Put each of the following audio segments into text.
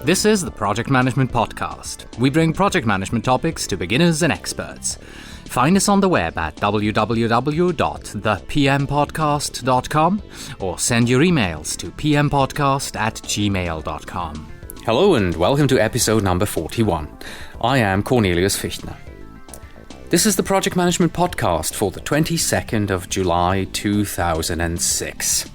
This is the Project Management Podcast. We bring project management topics to beginners and experts. Find us on the web at www.thepmpodcast.com or send your emails to pmpodcast@gmail.com. Hello and welcome to episode number 41. I am Cornelius Fichtner. This is the Project Management Podcast for the 22nd of July 2006.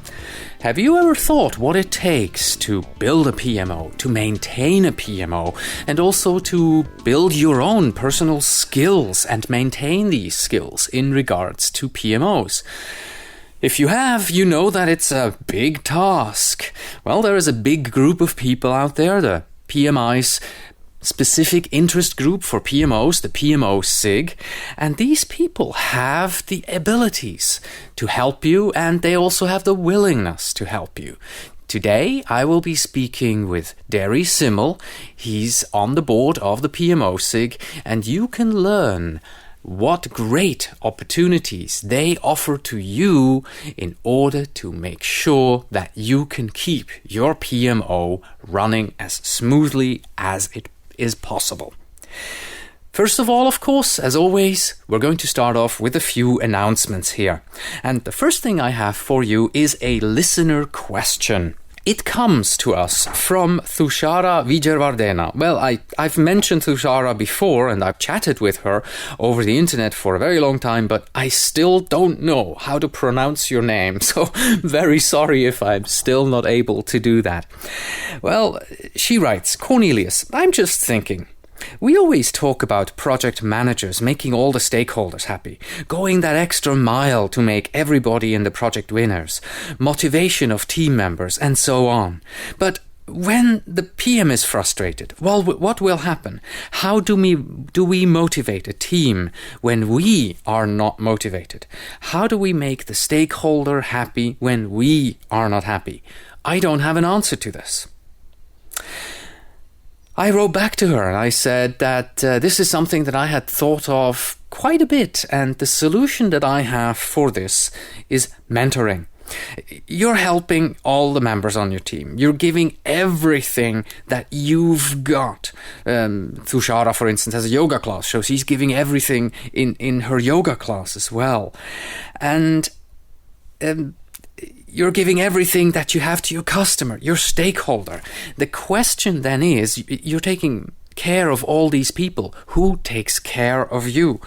Have you ever thought what it takes to build a PMO, to maintain a PMO, and also to build your own personal skills and maintain these skills in regards to PMOs? If you have, you know that it's a big task. Well, there is a big group of people out there, the PMI's specific interest group for PMOs, the PMO SIG, and these people have the abilities to help you, and they also have the willingness to help you. Today, I will be speaking with Derry Simmel. He's on the board of the PMO SIG, and you can learn what great opportunities they offer to you in order to make sure that you can keep your PMO running as smoothly as it is possible. First of all, of course, as always, we're going to start off with a few announcements here. And the first thing I have for you is a listener question. It comes to us from Thushara Vijayawardena. Well, I've mentioned Thushara before and I've chatted with her over the internet for a very long time, but I still don't know how to pronounce your name, so very sorry if I'm still not able to do that. Well, she writes, Cornelius, I'm just thinking. We always talk about project managers making all the stakeholders happy, going that extra mile to make everybody in the project winners, motivation of team members, and so on. But when the PM is frustrated, well, what will happen? How do we motivate a team when we are not motivated? How do we make the stakeholder happy when we are not happy? I don't have an answer to this. I wrote back to her and I said that this is something that I had thought of quite a bit, and the solution that I have for this is mentoring. You're helping all the members on your team. You're giving everything that you've got. Thushara, for instance, has a yoga class, so she's giving everything in her yoga class as well. And you're giving everything that you have to your customer, your stakeholder. The question then is, you're taking care of all these people. Who takes care of you?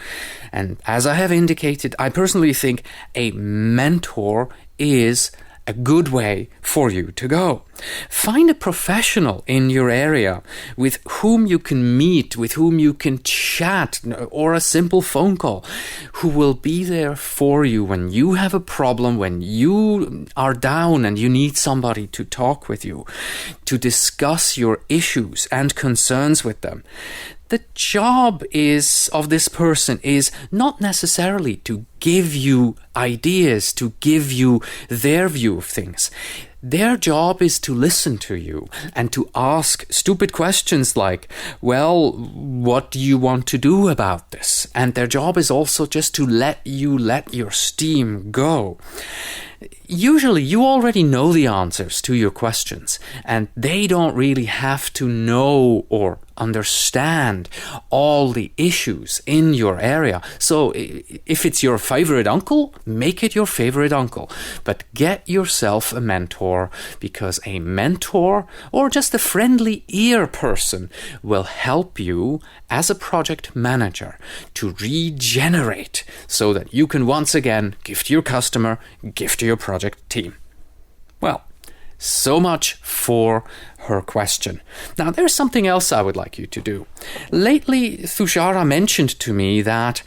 And as I have indicated, I personally think a mentor is a good way for you to go. Find a professional in your area with whom you can meet, with whom you can chat, or a simple phone call, who will be there for you when you have a problem, when you are down and you need somebody to talk with you, to discuss your issues and concerns with them. The job of this person is not necessarily to give you ideas, to give you their view of things. Their job is to listen to you and to ask stupid questions like, well, what do you want to do about this? And their job is also just to let your steam go. Usually you already know the answers to your questions, and they don't really have to know or understand all the issues in your area. So if it's your favorite uncle, make it your favorite uncle. But get yourself a mentor, because a mentor or just a friendly ear person will help you as a project manager to regenerate so that you can once again give to your customer, give to your project team. Well, so much for her question. Now, there's something else I would like you to do. Lately, Thushara mentioned to me that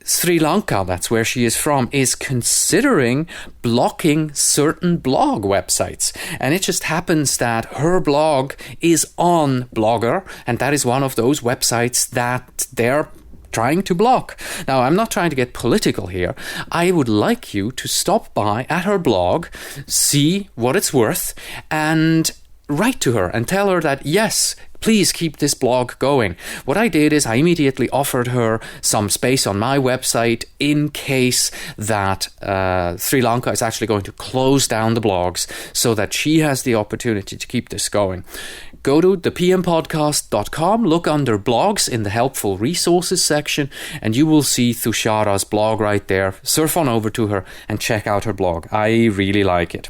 Sri Lanka, that's where she is from, is considering blocking certain blog websites. And it just happens that her blog is on Blogger, and that is one of those websites that they're trying to block. Now, I'm not trying to get political here. I would like you to stop by at her blog, see what it's worth, and write to her and tell her that, yes, please keep this blog going. What I did is I immediately offered her some space on my website in case that Sri Lanka is actually going to close down the blogs, so that she has the opportunity to keep this going. Go to thepmpodcast.com, look under blogs in the helpful resources section, and you will see Thushara's blog right there. Surf on over to her and check out her blog. I really like it.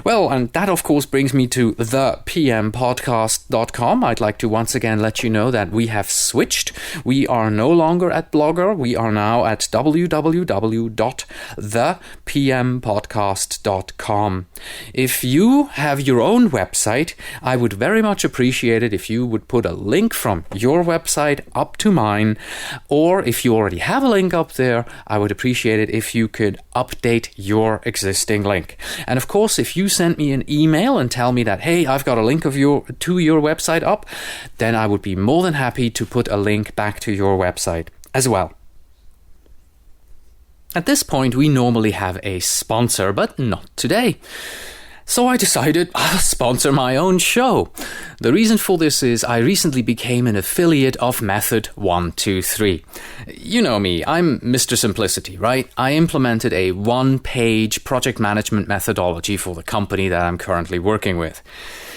Well, and that of course brings me to thepmpodcast.com. I'd like to once again let you know that we have switched. We are no longer at Blogger. We are now at www.thepmpodcast.com. If you have your own website, I would very much appreciate it if you would put a link from your website up to mine, or if you already have a link up there, I would appreciate it if you could update your existing link. And of course, if you send me an email and tell me that, hey, I've got a link to your website up, then I would be more than happy to put a link back to your website as well. At this point, we normally have a sponsor, but not today. So I decided I'll sponsor my own show. The reason for this is I recently became an affiliate of Method 123. You know me, I'm Mr. Simplicity, right? I implemented a one-page project management methodology for the company that I'm currently working with.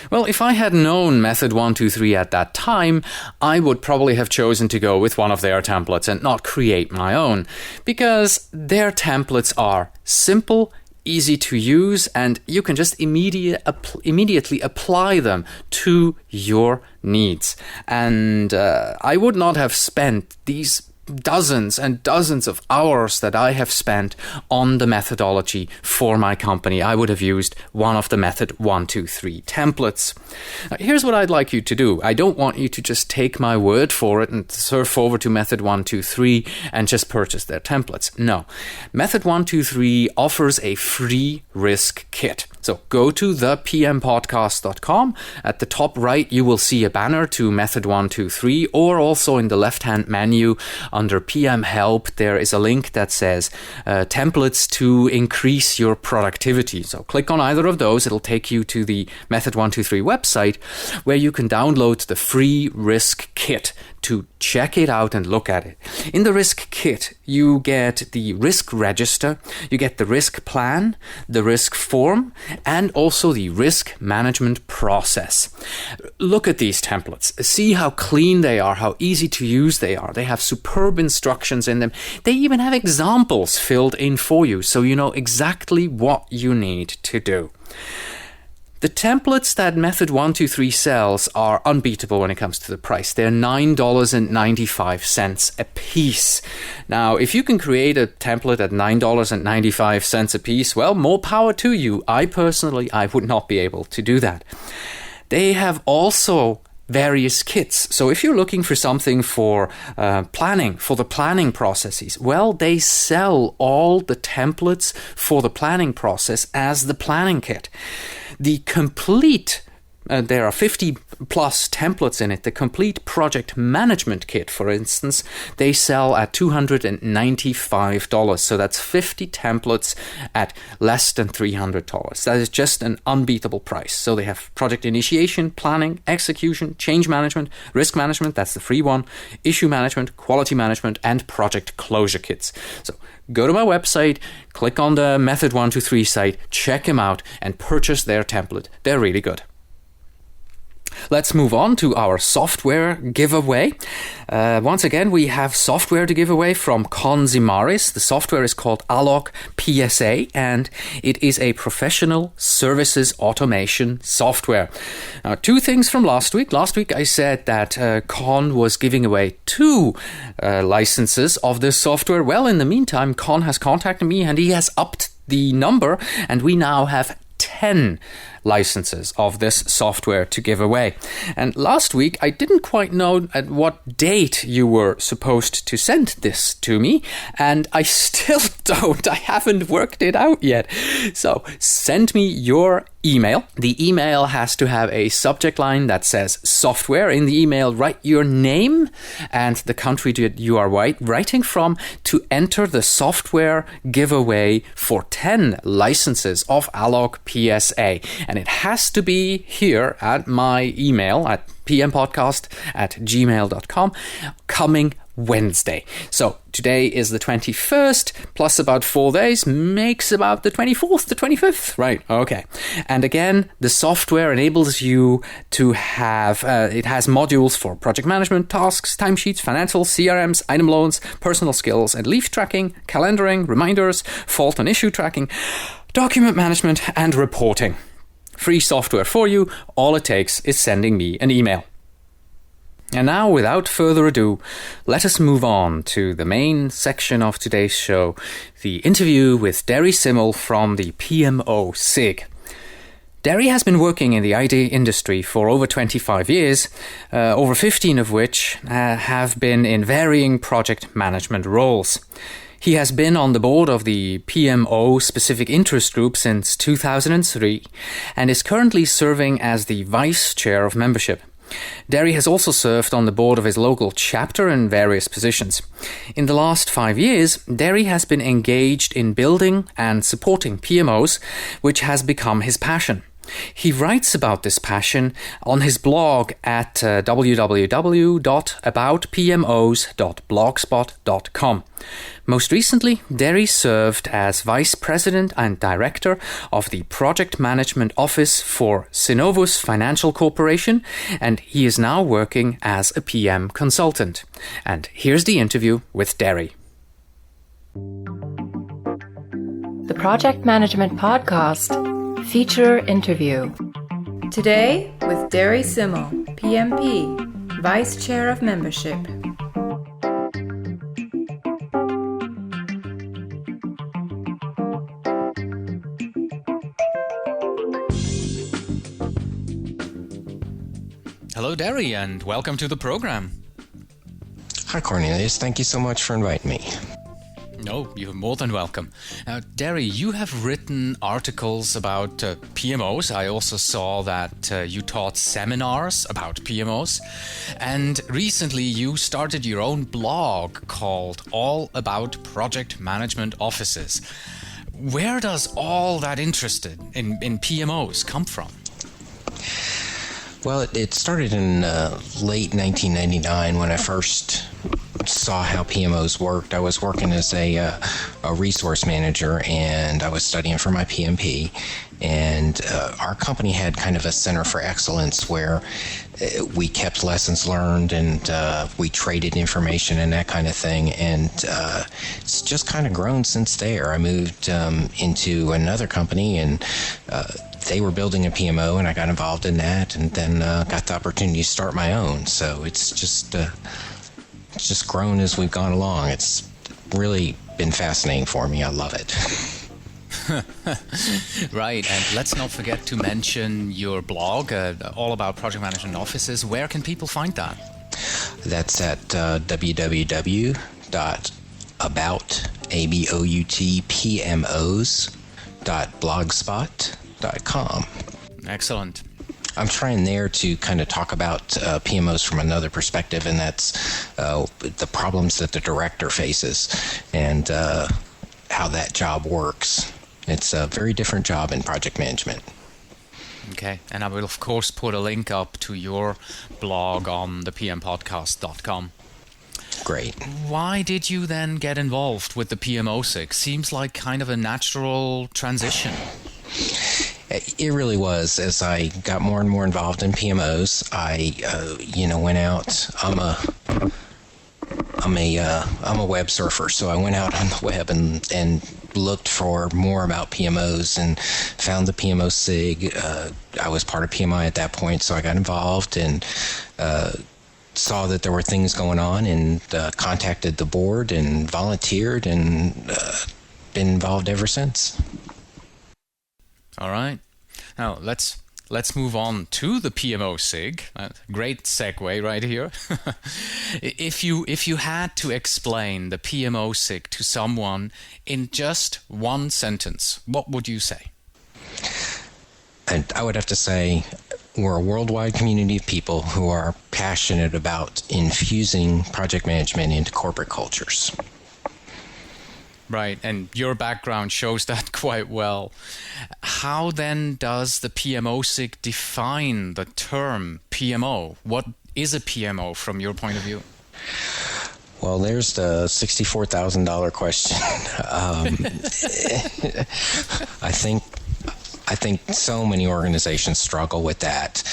Well, if I had known Method 123 at that time, I would probably have chosen to go with one of their templates and not create my own, because their templates are simple, easy to use, and you can just immediately apply them to your needs. And I would not have spent these dozens and dozens of hours that I have spent on the methodology for my company. I would have used one of the Method 123 templates. Now, here's what I'd like you to do. I don't want you to just take my word for it and surf over to Method 123 and just purchase their templates. No. Method 123 offers a free risk kit. So go to thepmpodcast.com. At the top right, you will see a banner to Method 123, or also in the left-hand menu under PM Help, there is a link that says templates to increase your productivity. So click on either of those. It'll take you to the Method 123 website, where you can download the free risk kit to check it out and look at it. In the risk kit, you get the risk register, you get the risk plan, the risk form, and also the risk management process. Look at these templates. See how clean they are, how easy to use they are. They have superb instructions in them. They even have examples filled in for you, so you know exactly what you need to do. The templates that Method 123 sells are unbeatable when it comes to the price. They're $9.95 a piece. Now, if you can create a template at $9.95 a piece, well, more power to you. I would not be able to do that. They have also various kits. So if you're looking for something for planning, for the planning processes, well, they sell all the templates for the planning process as the planning kit. The complete, there are 50 plus templates in it. The complete project management kit, for instance, they sell at $295. So that's 50 templates at less than $300. That is just an unbeatable price. So they have project initiation, planning, execution, change management, risk management, that's the free one, issue management, quality management, and project closure kits. So go to my website, click on the Method 123 site, check them out, and purchase their template. They're really good. Let's move on to our software giveaway. Once again, we have software to give away from Conzimaris. The software is called Alloc PSA, and it is a professional services automation software. Now, two things from last week. Last week, I said that Con was giving away 2 licenses of this software. Well, in the meantime, Con has contacted me, and he has upped the number, and we now have 10 licenses of this software to give away. And last week, I didn't quite know at what date you were supposed to send this to me, and I still don't. I haven't worked it out yet. So send me your email. The email has to have a subject line that says software. In the email, write your name and the country that you are writing from to enter the software giveaway for 10 licenses of Alloc PSA. And it has to be here at my email at pmpodcast@gmail.com coming Wednesday. So today is the 21st, plus about 4 days makes about the 24th, the 25th. Right, okay. And again, the software enables you to have, it has modules for project management, tasks, timesheets, financials, CRMs, item loans, personal skills, and leaf tracking, calendaring, reminders, fault and issue tracking, document management, and reporting. Free software for you. All it takes is sending me an email. And now, without further ado, let us move on to the main section of today's show, the interview with Derry Simmel from the PMO SIG. Derry has been working in the IT industry for over 25 years, over 15 of which have been in varying project management roles. He has been on the board of the PMO Specific Interest Group since 2003 and is currently serving as the Vice Chair of Membership. Derry has also served on the board of his local chapter in various positions. In the last 5 years, Derry has been engaged in building and supporting PMOs, which has become his passion. He writes about this passion on his blog at www.aboutpmos.blogspot.com. Most recently, Derry served as Vice President and Director of the Project Management Office for Synovus Financial Corporation, and he is now working as a PM consultant. And here's the interview with Derry. The Project Management Podcast Feature Interview. Today with Derry Simmel, PMP, Vice Chair of Membership. Hello, Derry, and welcome to the program. Hi, Cornelius. Thank you so much for inviting me. No, you're more than welcome. Now, Derry, you have written articles about PMOs. I also saw that you taught seminars about PMOs. And recently you started your own blog called All About Project Management Offices. Where does all that interest in PMOs come from? Well, it started in late 1999 when I first saw how PMOs worked. I was working as a resource manager, and I was studying for my PMP. And our company had kind of a center for excellence where we kept lessons learned and we traded information and that kind of thing. And it's just kind of grown since there. I moved into another company, and they were building a PMO, and I got involved in that, and then got the opportunity to start my own. So it's just grown as we've gone along. It's really been fascinating for me. I love it. Right, and let's not forget to mention your blog, All About Project Management Offices. Where can people find that? That's at www.aboutpmos.blogspot.com. Excellent. I'm trying there to kind of talk about PMOs from another perspective, and that's the problems that the director faces and how that job works. It's a very different job in project management. Okay, and I will of course put a link up to your blog on the pmpodcast.com. Great. Why did you then get involved with the PMO SIG? Seems like kind of a natural transition. It really was. As I got more and more involved in PMOs, I went out. I'm a web surfer, so I went out on the web and looked for more about PMOs and found the PMO SIG. I was part of PMI at that point, so I got involved and saw that there were things going on, and contacted the board and volunteered, and been involved ever since. All right. Now let's move on to the PMO SIG. Great segue right here. If you had to explain the PMO SIG to someone in just one sentence, what would you say? And I would have to say we're a worldwide community of people who are passionate about infusing project management into corporate cultures. Right, and your background shows that quite well. How then does the PMO SIG define the term PMO? What is a PMO from your point of view? Well, there's the $64,000 question. I think so many organizations struggle with that.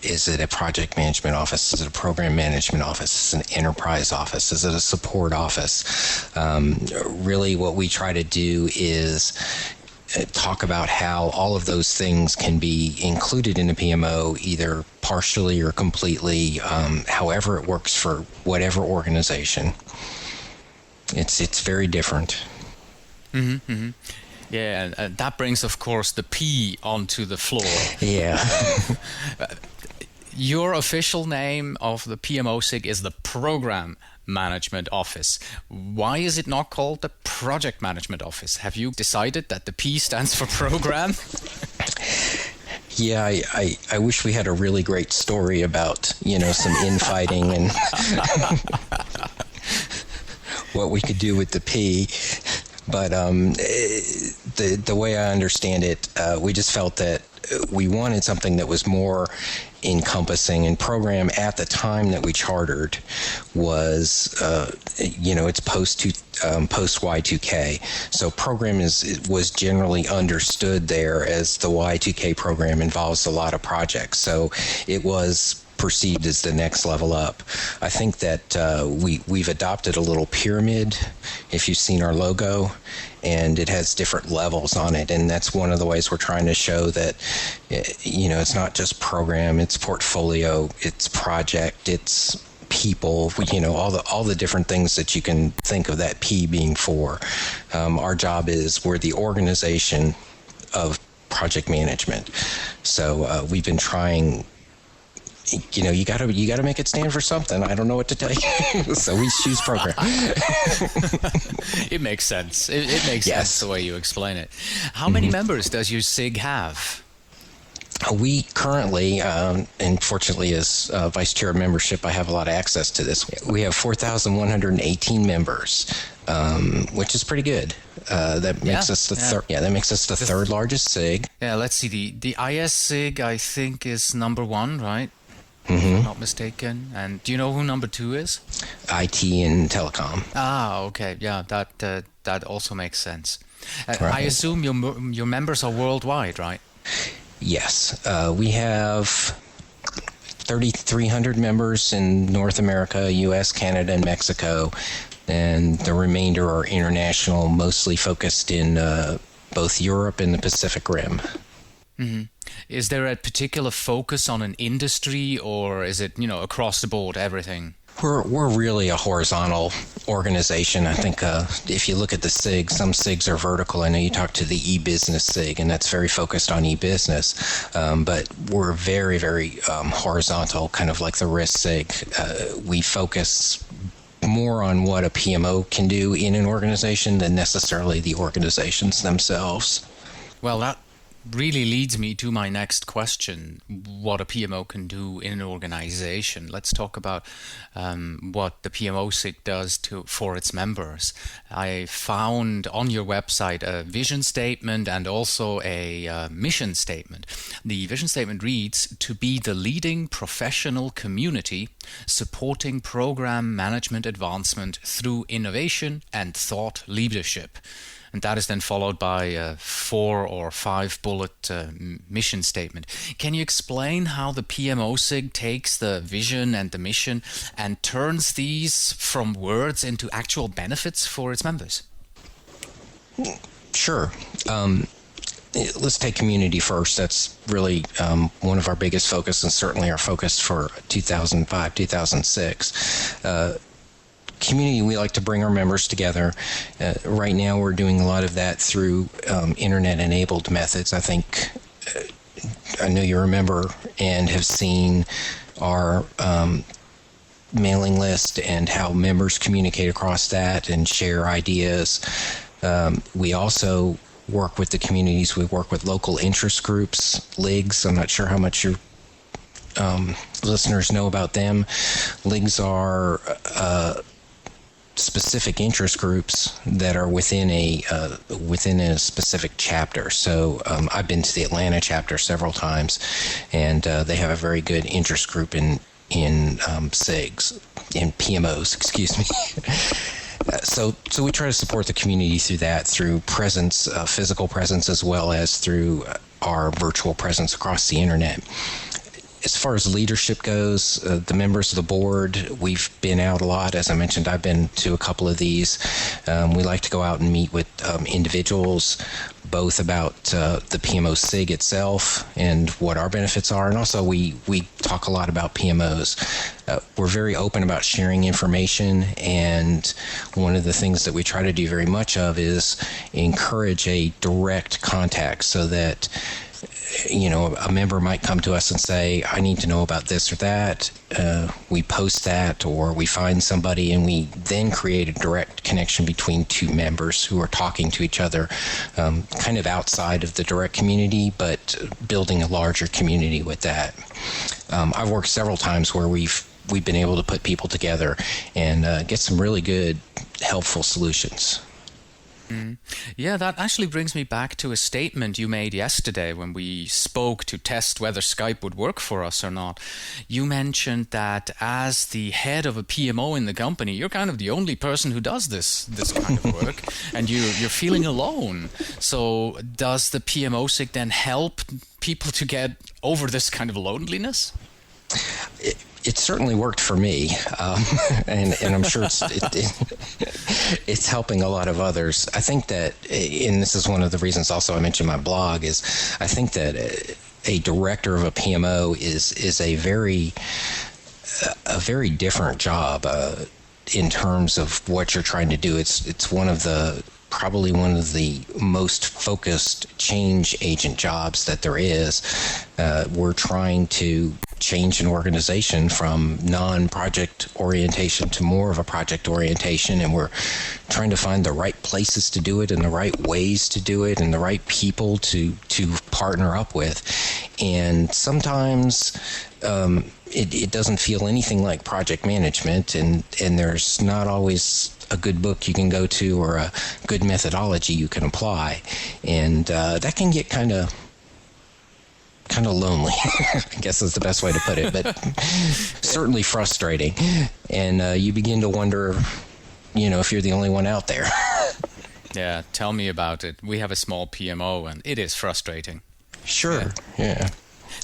Is it a project management office? Is it a program management office? Is it an enterprise office? Is it a support office? Really, what we try to do is talk about how all of those things can be included in a PMO, either partially or completely, however it works for whatever organization. It's very different. Mm-hmm, mm-hmm. Yeah, and that brings, of course, the P onto the floor. Yeah. Your official name of the PMO SIG is the Program Management Office. Why is it not called the Project Management Office? Have you decided that the P stands for program? Yeah, I wish we had a really great story about, some infighting and what we could do with the P. But the way I understand it, we just felt that we wanted something that was more encompassing. And program at the time that we chartered was, it's post Y2K. So program was generally understood there as the Y2K program involves a lot of projects. So it was perceived as the next level up. I think that we've adopted a little pyramid, if you've seen our logo, and it has different levels on it, and that's one of the ways we're trying to show that it's not just program, it's portfolio, it's project, it's people, all the different things that you can think of that P being for. Our job is we're the organization of project management. So we've been trying. You gotta make it stand for something. I don't know what to tell you. So we choose program. It makes sense. It makes sense the way you explain it. How many members does your SIG have? We currently, and fortunately as Vice Chair of Membership, I have a lot of access to this. We have 4,118 members, which is pretty good. That makes us the third. Yeah, that makes us the third largest SIG. Yeah, let's see. The IS SIG, I think, is number one, right? If I'm not mistaken. And do you know who number two is? IT and telecom. Ah, okay. Yeah, that also makes sense. Right. I assume your members are worldwide, right? Yes. We have 3,300 members in North America, U.S., Canada, and Mexico. And the remainder are international, mostly focused in both Europe and the Pacific Rim. Mm-hmm. Is there a particular focus on an industry, or is it, across the board, everything? We're really a horizontal organization. I think if you look at the SIG, some SIGs are vertical. I know you talked to the e-business SIG, and that's very focused on e-business. But we're very, very horizontal, kind of like the risk SIG. We focus more on what a PMO can do in an organization than necessarily the organizations themselves. Well, that really leads me to my next question, what a PMO can do in an organization. Let's talk about what the PMO SIG does for its members. I found on your website a vision statement and also a mission statement. The vision statement reads, to be the leading professional community supporting program management advancement through innovation and thought leadership. And that is then followed by a 4 or 5 bullet mission statement. Can you explain how the PMO SIG takes the vision and the mission and turns these from words into actual benefits for its members? Sure. Let's take community first. That's really one of our biggest focus, and certainly our focus for 2005, 2006. Community, we like to bring our members together. Right now we're doing a lot of that through internet-enabled methods. I think, I know you remember and have seen our mailing list and how members communicate across that and share ideas. We also work with the communities. We work with local interest groups, LIGs. I'm not sure how much your listeners know about them. LIGs are specific interest groups that are within a specific chapter. So I've been to the Atlanta chapter several times, and they have a very good interest group in SIGs, in PMOs, excuse me. So we try to support the community through presence, physical presence, as well as through our virtual presence across the internet. As far as leadership goes, the members of the board, we've been out a lot. As I mentioned, I've been to a couple of these. We like to go out and meet with individuals, both about the PMO SIG itself and what our benefits are, and also we talk a lot about PMOs. We're very open about sharing information, and one of the things that we try to do very much of is encourage a direct contact, so that a member might come to us and say, I need to know about this or that. We post that, or we find somebody, and we then create a direct connection between two members who are talking to each other, kind of outside of the direct community, but building a larger community with that. I've worked several times where we've been able to put people together and get some really good, helpful solutions. Yeah, that actually brings me back to a statement you made yesterday when we spoke to test whether Skype would work for us or not. You mentioned that as the head of a PMO in the company, you're kind of the only person who does this kind of work, and you're feeling alone. So does the PMO SIG then help people to get over this kind of loneliness? It certainly worked for me, and I'm sure it's helping a lot of others. I think that, and this is one of the reasons also I mentioned my blog, is I think that a director of a PMO is a very different job in terms of what you're trying to do. It's probably one of the most focused change agent jobs that there is. We're trying to change an organization from non-project orientation to more of a project orientation, and we're trying to find the right places to do it and the right ways to do it and the right people to partner up with. And sometimes it doesn't feel anything like project management, and there's not always a good book you can go to or a good methodology you can apply, and that can get kind of lonely. I guess is the best way to put it, but certainly frustrating, and you begin to wonder, if you're the only one out there. Yeah, tell me about it. We have a small PMO, and it is frustrating. Sure, yeah.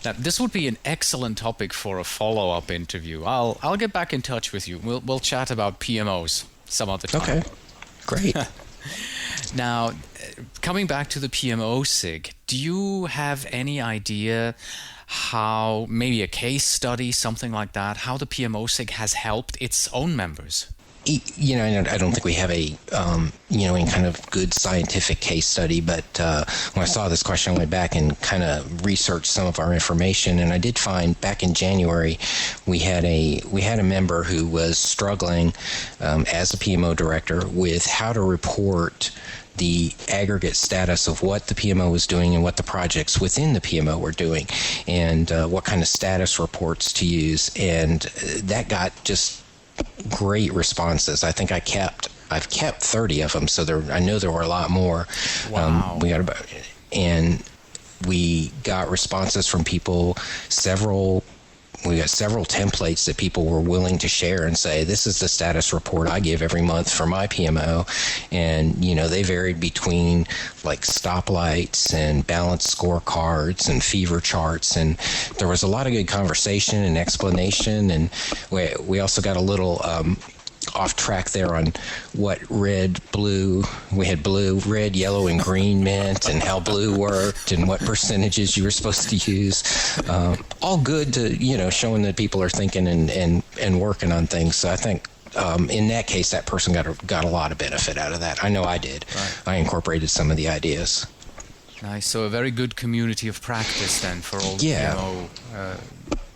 Now, this would be an excellent topic for a follow-up interview. I'll get back in touch with you. We'll chat about PMOs some other time. Okay, great. Now, coming back to the PMO SIG, do you have any idea how, maybe a case study, something like that, how the PMO SIG has helped its own members? I don't think we have any kind of good scientific case study, but when I saw this question, I went back and kind of researched some of our information, and I did find back in January we had a member who was struggling as a PMO director with how to report the aggregate status of what the PMO was doing and what the projects within the PMO were doing, and what kind of status reports to use, and that got just great responses. I think I've kept 30 of them, so I know there were a lot more. Wow. We got responses from people. We got several templates that people were willing to share and say, this is the status report I give every month for my PMO. And, they varied between like stoplights and balanced scorecards and fever charts. And there was a lot of good conversation and explanation. And we also got a little off track there on what red, blue, we had blue, red, yellow, and green meant, and how blue worked, and what percentages you were supposed to use. All good to, showing that people are thinking and working on things. So I think in that case, that person got a lot of benefit out of that. I know I did. Right. I incorporated some of the ideas. Nice. So a very good community of practice then for all the PMO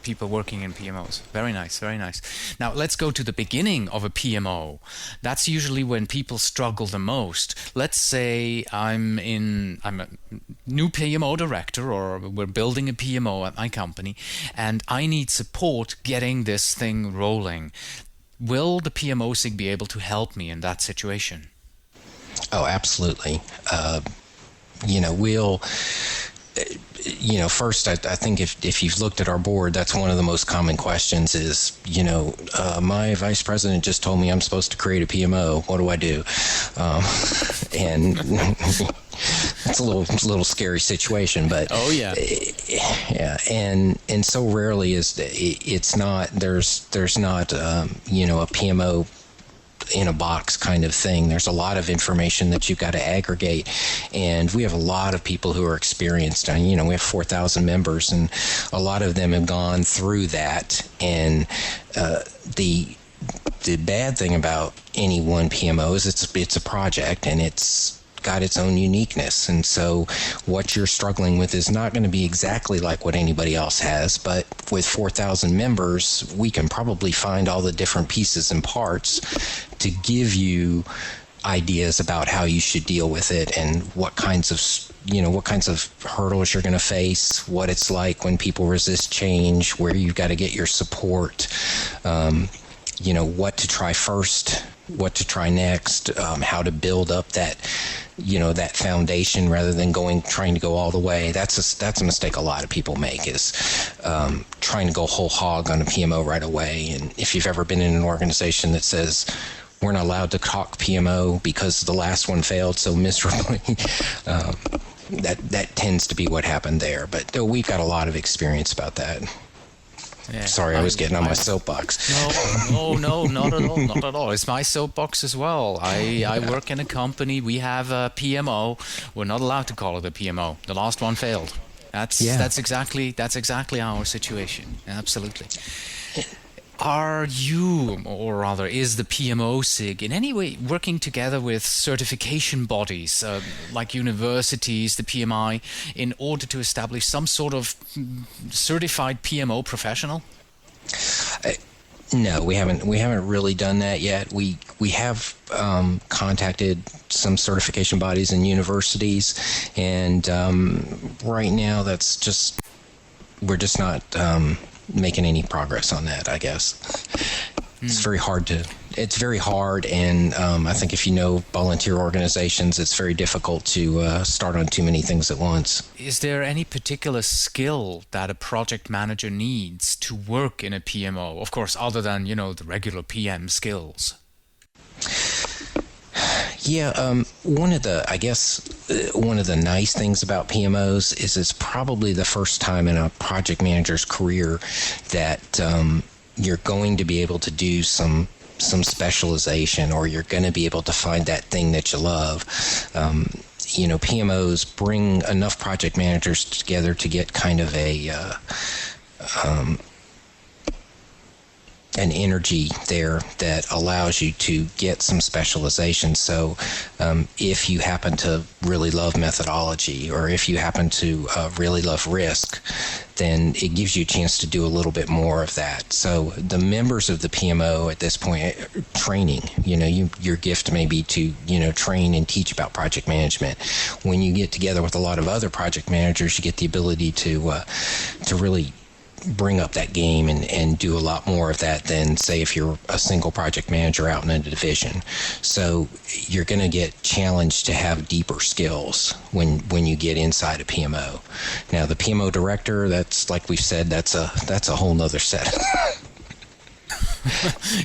people working in PMOs. Very nice, very nice. Now let's go to the beginning of a PMO. That's usually when people struggle the most. Let's say I'm a new PMO director, or we're building a PMO at my company, and I need support getting this thing rolling. Will the PMO SIG be able to help me in that situation? Oh, absolutely. We'll. First, I think if you've looked at our board, that's one of the most common questions is, my vice president just told me I'm supposed to create a PMO. What do I do? And it's a little scary situation, but oh yeah, and so rarely is it's not there's not a PMO in a box kind of thing. There's a lot of information that you've got to aggregate, and we have a lot of people who are experienced. And we have 4,000 members, and a lot of them have gone through that. And the bad thing about any one PMO is it's a project, and it's got its own uniqueness, and so what you're struggling with is not going to be exactly like what anybody else has, but with 4,000 members, we can probably find all the different pieces and parts to give you ideas about how you should deal with it and what kinds of hurdles you're going to face, what it's like when people resist change, where you've got to get your support, what to try first, what to try next, how to build up that foundation rather than trying to go all the way. That's a mistake a lot of people make, is trying to go whole hog on a PMO right away. And if you've ever been in an organization that says we're not allowed to talk PMO because the last one failed so miserably, that tends to be what happened there. But we've got a lot of experience about that. Yeah, Sorry, I was getting on my soapbox. No, not at all, not at all. It's my soapbox as well. I work in a company. We have a PMO. We're not allowed to call it a PMO. The last one failed. That's exactly our situation. Absolutely. Are you, or rather, is the PMO SIG in any way working together with certification bodies like universities, the PMI, in order to establish some sort of certified PMO professional? No, we haven't really done that yet. We have contacted some certification bodies and universities, and right now we're just not making any progress on that, I guess. It's very hard, and I think if you know volunteer organizations, it's very difficult to start on too many things at once. Is there any particular skill that a project manager needs to work in a PMO? Of course, other than, the regular PM skills. Yeah, one of the nice things about PMOs is it's probably the first time in a project manager's career that you're going to be able to do some specialization, or you're going to be able to find that thing that you love. PMOs bring enough project managers together to get kind of an energy there that allows you to get some specialization. So if you happen to really love methodology, or if you happen to really love risk, then it gives you a chance to do a little bit more of that. So the members of the PMO at this point, training, your gift may be to, train and teach about project management. When you get together with a lot of other project managers, you get the ability to really bring up that game and do a lot more of that than, say, if you're a single project manager out in a division. So you're going to get challenged to have deeper skills when you get inside a PMO. Now, the PMO director, that's, like we've said, that's a whole nother set.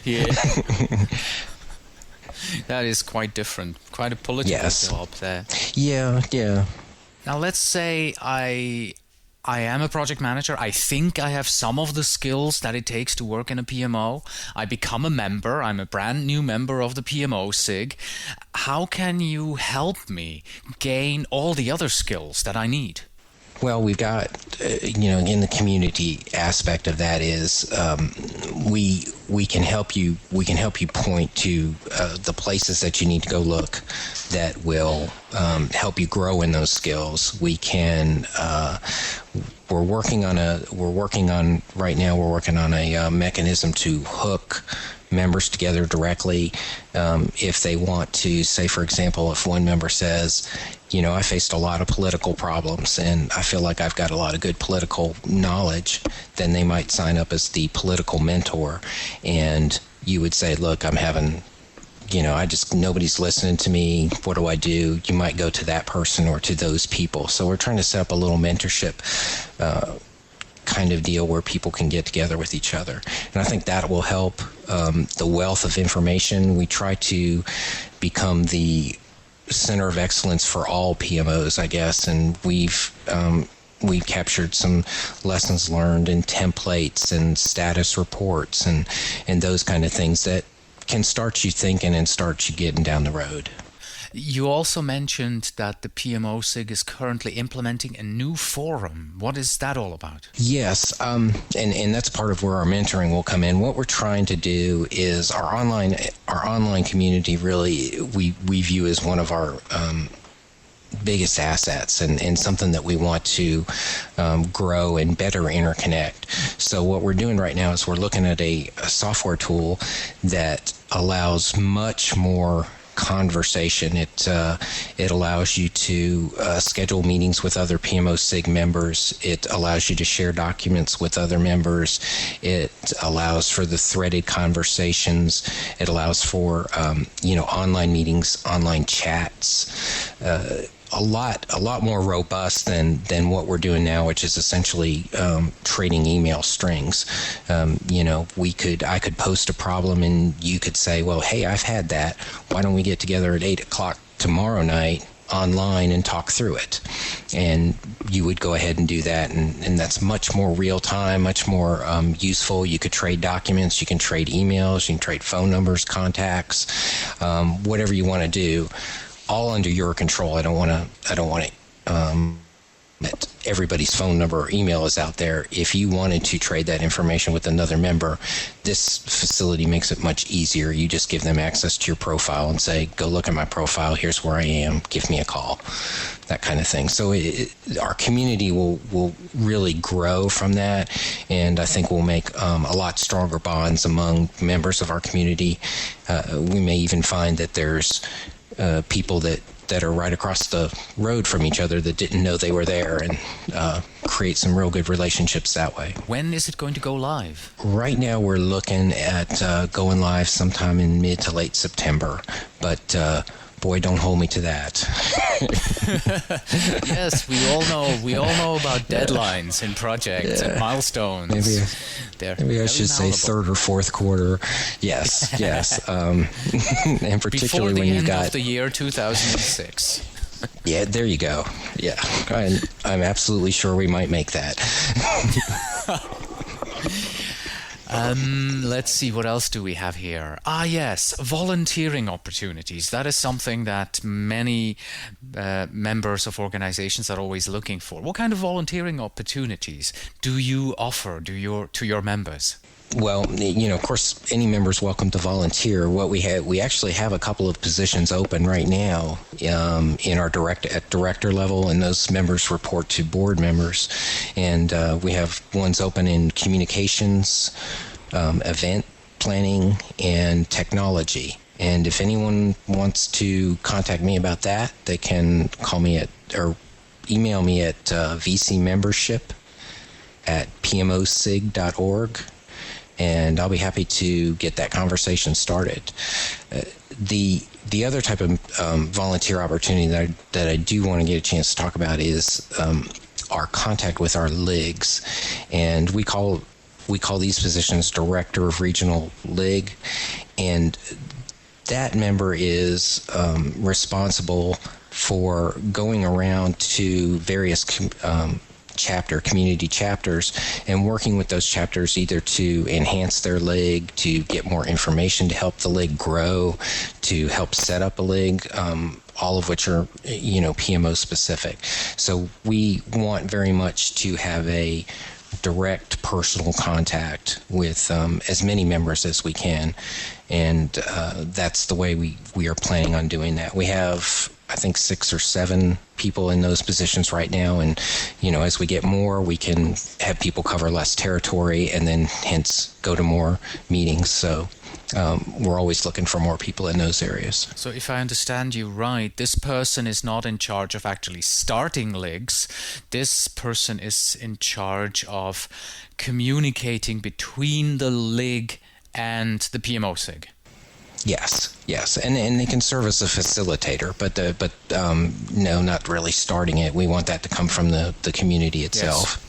Yeah. That is quite different. Quite a political job there. Yeah. Now, let's say I am a project manager. I think I have some of the skills that it takes to work in a PMO. I become a member. I'm a brand new member of the PMO SIG. How can you help me gain all the other skills that I need? Well, we've got, in the community aspect of that is we can help you. We can help you point to the places that you need to go look that will help you grow in those skills. We can. We're working on a mechanism to hook members together directly if they want to. Say, for example, if one member says, I faced a lot of political problems and I feel like I've got a lot of good political knowledge, then they might sign up as the political mentor, and you would say, look, I'm having, nobody's listening to me. What do I do? You might go to that person or to those people. So we're trying to set up a little mentorship kind of deal where people can get together with each other. And I think that will help the wealth of information. We try to become the center of excellence for all PMOs, I guess, and we've captured some lessons learned and templates and status reports and those kind of things that can start you thinking and start you getting down the road. You also mentioned that the PMO SIG is currently implementing a new forum. What is that all about? Yes, and that's part of where our mentoring will come in. What we're trying to do is our online community really we view as one of our biggest assets and something that we want to grow and better interconnect. So what we're doing right now is we're looking at a software tool that allows much more conversation. It allows you to schedule meetings with other PMO SIG members. It allows you to share documents with other members. It allows for the threaded conversations. It allows for online meetings, online chats. A lot more robust than what we're doing now, which is essentially trading email strings. I could post a problem and you could say, well, hey, I've had that. Why don't we get together at 8:00 tomorrow night online and talk through it? And you would go ahead and do that, and that's much more real time, much more useful. You could trade documents, you can trade emails, you can trade phone numbers, contacts, whatever you want to do, all under your control. I don't want to that everybody's phone number or email is out there. If you wanted to trade that information with another member, this facility makes it much easier. You just give them access to your profile and say, go look at my profile. Here's where I am. Give me a call. That kind of thing. So our community will really grow from that, and I think we'll make a lot stronger bonds among members of our community. We may even find that there's people that are right across the road from each other that didn't know they were there, and create some real good relationships that way. When is it going to go live? Right now we're looking at going live sometime in mid to late September, but boy, don't hold me to that. Yes, we all know about deadlines in projects and milestones. Maybe I should say third or fourth quarter. Yes. And particularly when you got before the end of the year 2006. Yeah, there you go. Yeah, I'm absolutely sure we might make that. Let's see, what else do we have here? Yes, volunteering opportunities. That is something that many members of organizations are always looking for. What kind of volunteering opportunities do you offer to your members? Well, of course, any member is welcome to volunteer. What we actually have a couple of positions open right now in our director level, and those members report to board members. And we have ones open in communications, event planning, and technology. And if anyone wants to contact me about that, they can call me or email me at vcmembership@pmosig.org. And I'll be happy to get that conversation started. The other type of volunteer opportunity that I do want to get a chance to talk about is our contact with our LIGs, and we call these positions Director of Regional LIG, and that member is responsible for going around to various community chapters and working with those chapters either to enhance their LIG, to get more information to help the LIG grow, to help set up a LIG, all of which are PMO specific. So we want very much to have a direct personal contact with as many members as we can, and that's the way we are planning on doing that. We have, I think, 6 or 7 people in those positions right now, and as we get more, we can have people cover less territory and then hence go to more meetings. So we're always looking for more people in those areas. So if I understand you right, this person is not in charge of actually starting LIGs. This person is in charge of communicating between the LIG and the PMO SIG. Yes, and they can serve as a facilitator, but no, not really starting it. We want that to come from the community itself. Yes.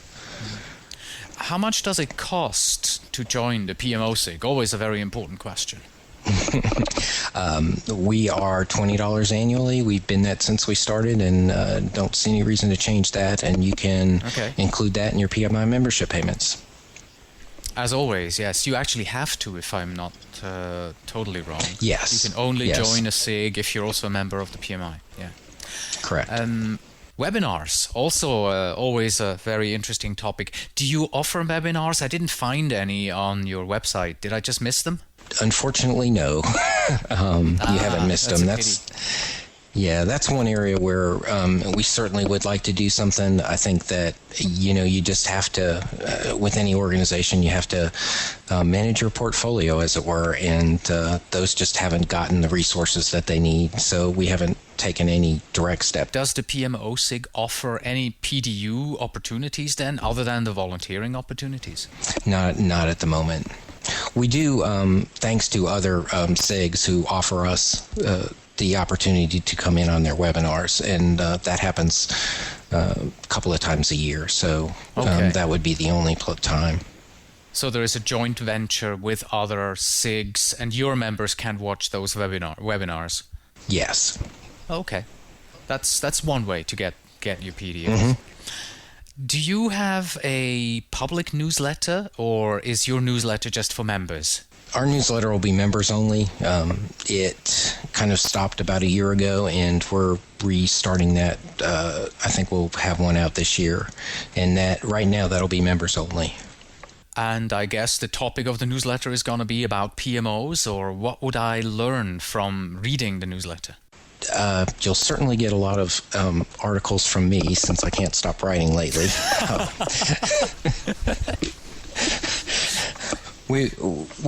How much does it cost to join the PMO SIG? Always a very important question. We are $20 annually. We've been that since we started, and don't see any reason to change that. And you can include that in your PMI membership payments. As always, yes. You actually have to, if I'm not totally wrong. Yes. You can only join a SIG if you're also a member of the PMI. Yeah. Correct. Webinars, also always a very interesting topic. Do you offer webinars? I didn't find any on your website. Did I just miss them? Unfortunately, no. You haven't missed them. That's one area where we certainly would like to do something. I think that, you just have to, with any organization, you have to manage your portfolio, as it were, and those just haven't gotten the resources that they need, so we haven't taken any direct step. Does the PMO SIG offer any PDU opportunities then, other than the volunteering opportunities? Not at the moment. We do, thanks to other SIGs who offer us the opportunity to come in on their webinars, and that happens a couple of times a year, so that would be the only time. So there is a joint venture with other SIGs, and your members can watch those webinars? Yes. Okay. That's one way to get your PDUs. Mm-hmm. Do you have a public newsletter, or is your newsletter just for members? Our newsletter will be members only. It kind of stopped about a year ago, and we're restarting that. I think we'll have one out this year, and that right now that'll be members only. And I guess the topic of the newsletter is going to be about PMOs, or what would I learn from reading the newsletter? You'll certainly get a lot of articles from me, since I can't stop writing lately. We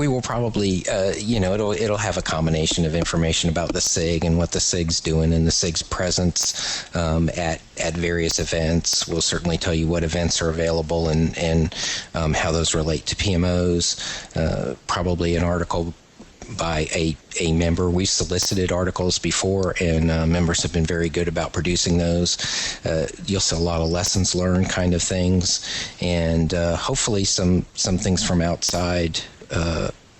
will probably, it'll have a combination of information about the SIG and what the SIG's doing and the SIG's presence at various events. We'll certainly tell you what events are available and how those relate to PMOs. Probably an article by a member. We've solicited articles before, and members have been very good about producing those. You'll see a lot of lessons learned kind of things, and hopefully some things from outside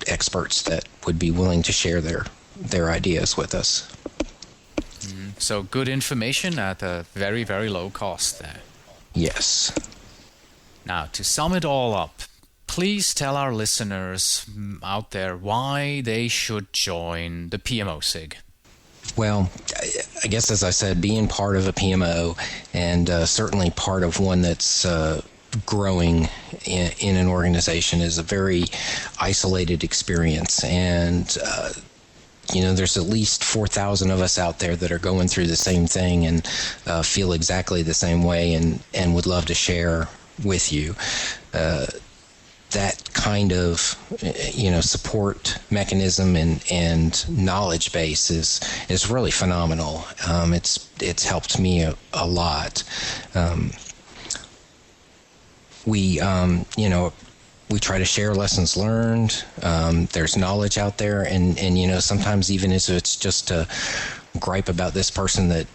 experts that would be willing to share their ideas with us. So good information at a very, very low cost there. Yes. Now, to sum it all up, please tell our listeners out there why they should join the PMO SIG. Well, I guess, as I said, being part of a PMO, and certainly part of one that's growing in an organization, is a very isolated experience. And, there's at least 4,000 of us out there that are going through the same thing and feel exactly the same way and would love to share with you. That kind of, support mechanism and knowledge base is really phenomenal. It's helped me a lot. We try to share lessons learned. There's knowledge out there, and sometimes even if it's just a gripe about this person that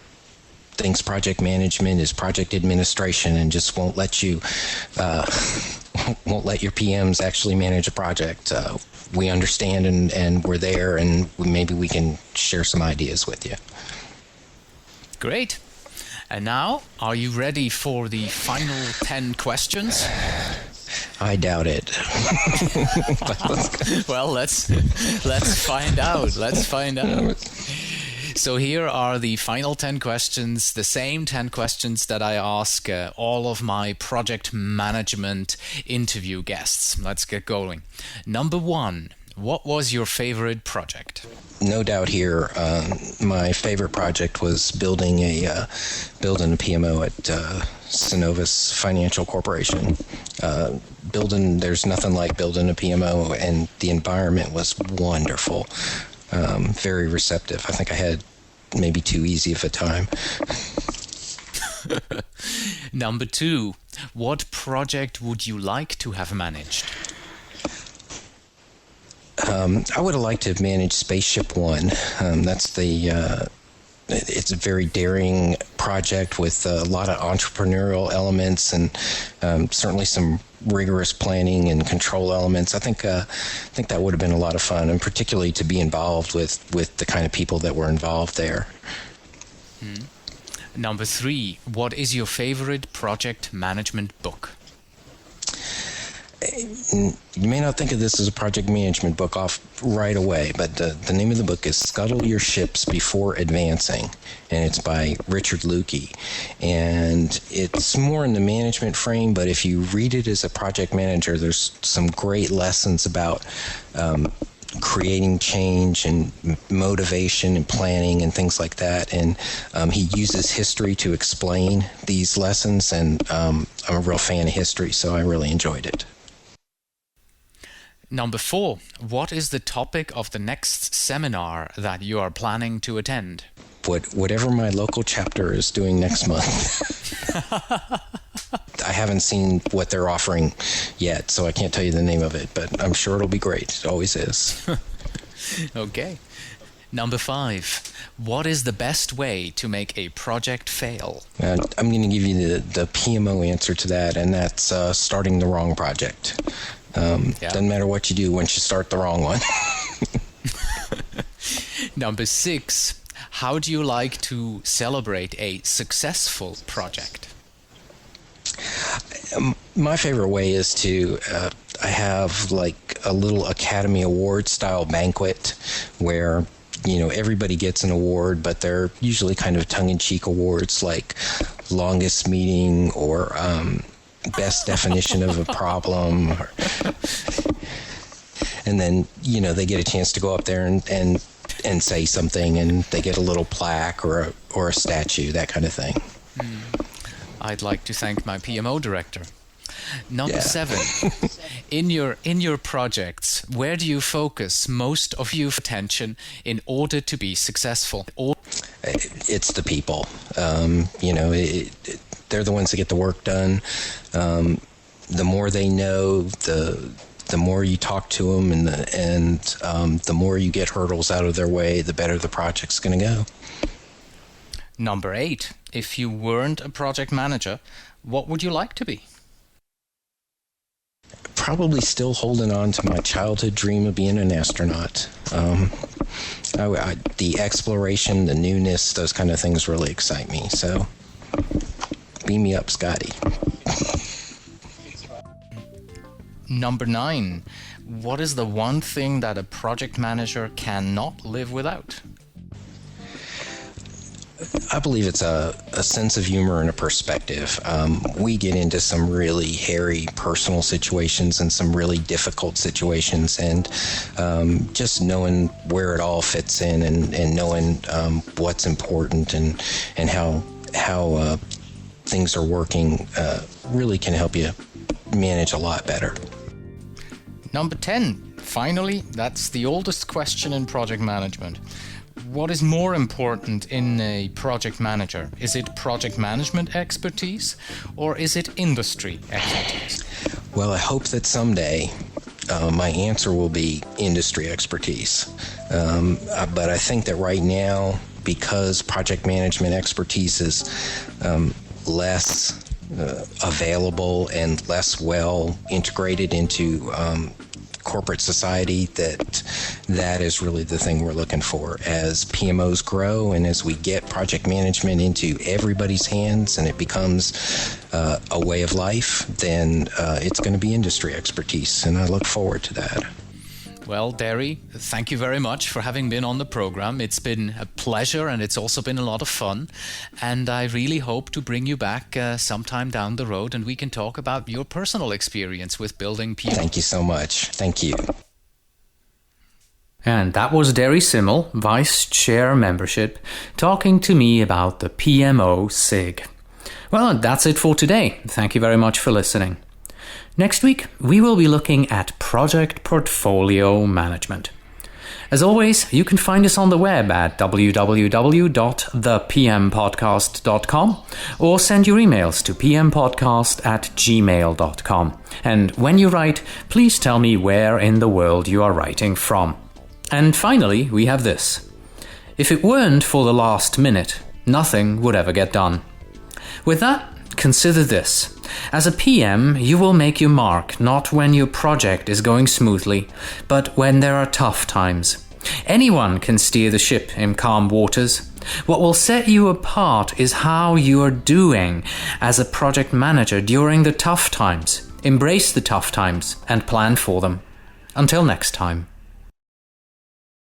thinks project management is project administration and just won't let your PMs actually manage a project. We understand, and we're there, and maybe we can share some ideas with you. Great. And now, are you ready for the final 10 questions? I doubt it. Well, let's find out. Let's find out. So here are the final 10 questions, the same 10 questions that I ask all of my project management interview guests. Let's get going. Number 1, what was your favorite project? No doubt here, my favorite project was building a PMO at Synovus Financial Corporation. There's nothing like building a PMO, and the environment was wonderful. Very receptive. I think I had maybe too easy of a time. Number 2, what project would you like to have managed? I would have liked to have managed Spaceship One. It's a very daring project with a lot of entrepreneurial elements and certainly some rigorous planning and control elements. I think that would have been a lot of fun, and particularly to be involved with the kind of people that were involved there. Number 3, what is your favorite project management book? You may not think of this as a project management book off right away, but the name of the book is Scuttle Your Ships Before Advancing, and it's by Richard Lukey. And it's more in the management frame, but if you read it as a project manager, there's some great lessons about creating change and motivation and planning and things like that. And he uses history to explain these lessons, and I'm a real fan of history, so I really enjoyed it. Number 4, what is the topic of the next seminar that you are planning to attend? Whatever my local chapter is doing next month. I haven't seen what they're offering yet, so I can't tell you the name of it, but I'm sure it'll be great. It always is. Okay. Number 5, what is the best way to make a project fail? I'm going to give you the PMO answer to that, and that's starting the wrong project. Doesn't matter what you do once you start the wrong one. Number 6, how do you like to celebrate a successful project? My favorite way is to I have like a little Academy Award style banquet where everybody gets an award, but they're usually kind of tongue-in-cheek awards like longest meeting or best definition of a problem, and then they get a chance to go up there and say something, and they get a little plaque or a statue, that kind of thing. I'd like to thank my PMO director. Number 7, in your projects, where do you focus most of your attention in order to be successful? It's the people. They're the ones that get the work done. The more they know, the more you talk to them, and the more you get hurdles out of their way, the better the project's going to go. Number 8, if you weren't a project manager, what would you like to be? Probably still holding on to my childhood dream of being an astronaut. The exploration, the newness, those kind of things really excite me. So, beam me up, Scotty. Number 9, what is the one thing that a project manager cannot live without? I believe it's a sense of humor and a perspective. We get into some really hairy personal situations and some really difficult situations, and just knowing where it all fits in and knowing what's important and how things are working really can help you manage a lot better. Number 10, finally, that's the oldest question in project management. What is more important in a project manager? Is it project management expertise or is it industry expertise? Well, I hope that someday my answer will be industry expertise. But I think that right now, because project management expertise is less available and less well integrated into corporate society, that is really the thing we're looking for. As PMOs grow and as we get project management into everybody's hands and it becomes a way of life, then it's going to be industry expertise, and I look forward to that. Well, Derry, thank you very much for having been on the program. It's been a pleasure and it's also been a lot of fun. And I really hope to bring you back sometime down the road and we can talk about your personal experience with building PMO. Thank you so much. Thank you. And that was Derry Simmel, Vice Chair Membership, talking to me about the PMO SIG. Well, that's it for today. Thank you very much for listening. Next week, we will be looking at project portfolio management. As always, you can find us on the web at www.thepmpodcast.com or send your emails to pmpodcast@gmail.com. And when you write, please tell me where in the world you are writing from. And finally, we have this. If it weren't for the last minute, nothing would ever get done. With that, consider this. As a PM, you will make your mark not when your project is going smoothly, but when there are tough times. Anyone can steer the ship in calm waters. What will set you apart is how you are doing as a project manager during the tough times. Embrace the tough times and plan for them. Until next time.